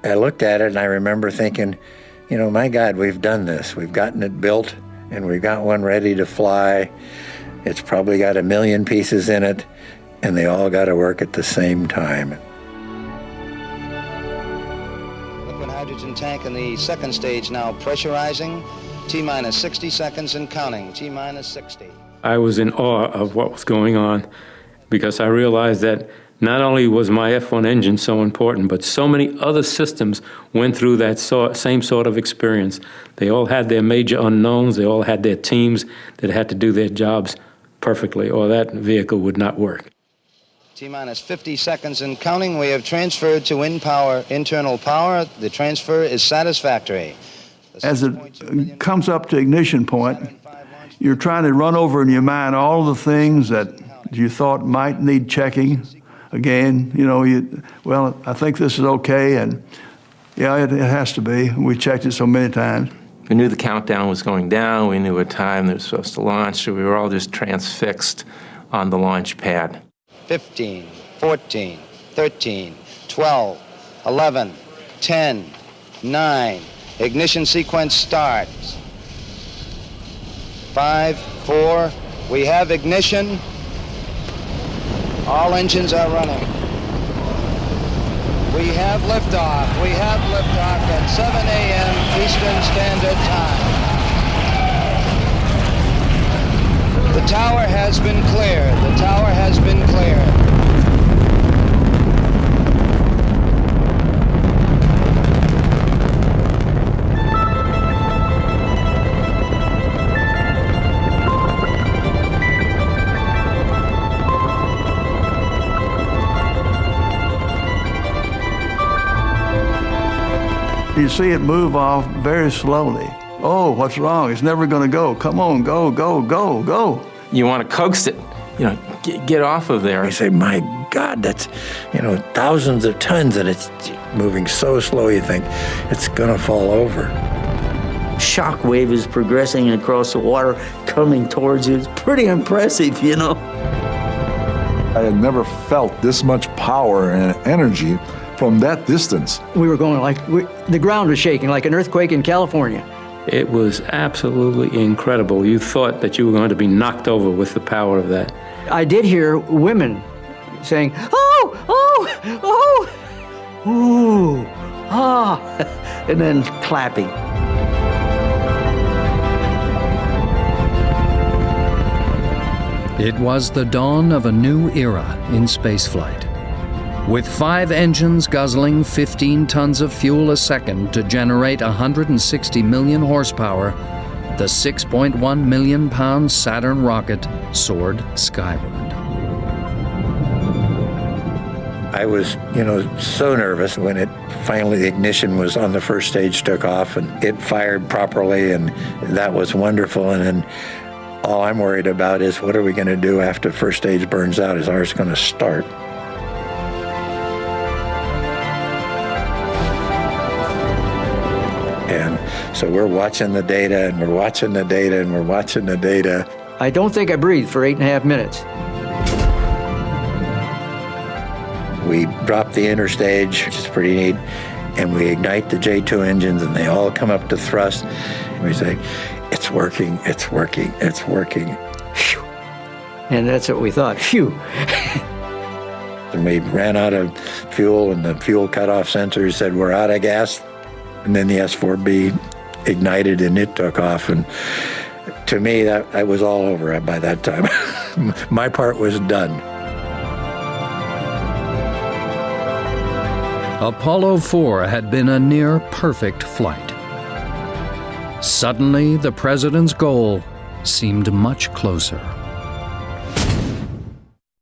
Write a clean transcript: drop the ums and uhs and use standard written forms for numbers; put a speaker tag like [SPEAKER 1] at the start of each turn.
[SPEAKER 1] I looked at it and I remember thinking, you know, my God, we've done this. We've gotten it built and we've got one ready to fly. It's probably got 1 million pieces in it and they all got to work at the same time.
[SPEAKER 2] Liquid hydrogen tank in the second stage now pressurizing. T-minus 60 seconds and counting. T-minus 60.
[SPEAKER 3] I was in awe of what was going on because I realized that not only was my F1 engine so important, but so many other systems went through that same sort of experience. They all had their major unknowns. They all had their teams that had to do their jobs perfectly, or that vehicle would not work.
[SPEAKER 2] T-minus 50 seconds and counting. We have transferred to internal power. The transfer is satisfactory.
[SPEAKER 4] As it comes up to ignition point, you're trying to run over in your mind all the things that you thought might need checking. Again, you know, well, I think this is okay, and yeah, it has to be. We checked it so many times.
[SPEAKER 5] We knew the countdown was going down. We knew what time they were supposed to launch, so we were all just transfixed on the launch pad.
[SPEAKER 2] 15, 14, 13, 12, 11, 10, 9. Ignition sequence starts. 5, 4. We have ignition. All engines are running. We have liftoff. We have liftoff at 7 a.m. Eastern Standard Time. The tower has been cleared. The tower has been cleared.
[SPEAKER 4] You see it move off very slowly. Oh, what's wrong? It's never going to go. Come on, go, go, go, go.
[SPEAKER 5] You want to coax it, you know, get off of there.
[SPEAKER 1] You say, my God, that's, you know, thousands of tons and it's moving so slow you think it's going to fall over.
[SPEAKER 6] Shock wave is progressing across the water, coming towards you. It's pretty impressive, you know.
[SPEAKER 7] I had never felt this much power and energy from that distance.
[SPEAKER 8] We were going like, the ground was shaking like an earthquake in California.
[SPEAKER 3] It was absolutely incredible. You thought that you were going to be knocked over with the power of that.
[SPEAKER 8] I did hear women saying, oh, oh, oh, ooh, ah,
[SPEAKER 6] And then clapping.
[SPEAKER 9] It was the dawn of a new era in spaceflight. With 5 engines guzzling 15 tons of fuel a second to generate 160 million horsepower, the 6.1 million pound Saturn rocket soared skyward.
[SPEAKER 1] I was, you know, so nervous when it finally, the ignition was on the first stage, took off, and it fired properly, and that was wonderful. And then all I'm worried about is what are we going to do after the first stage burns out? Is ours going to start? And so we're watching the data, and we're watching the data, and we're watching the data.
[SPEAKER 8] I don't think I breathed for 8.5 minutes.
[SPEAKER 1] We drop the interstage, which is pretty neat, and we ignite the J2 engines, and they all come up to thrust. And we say, it's working, it's working, it's working. Phew.
[SPEAKER 8] And that's what we thought, phew.
[SPEAKER 1] And we ran out of fuel, and the fuel cutoff sensor said, we're out of gas. And then the S-4B ignited, and it took off. And to me, that was all over by that time. My part was done.
[SPEAKER 9] Apollo 4 had been a near-perfect flight. Suddenly, the president's goal seemed much closer.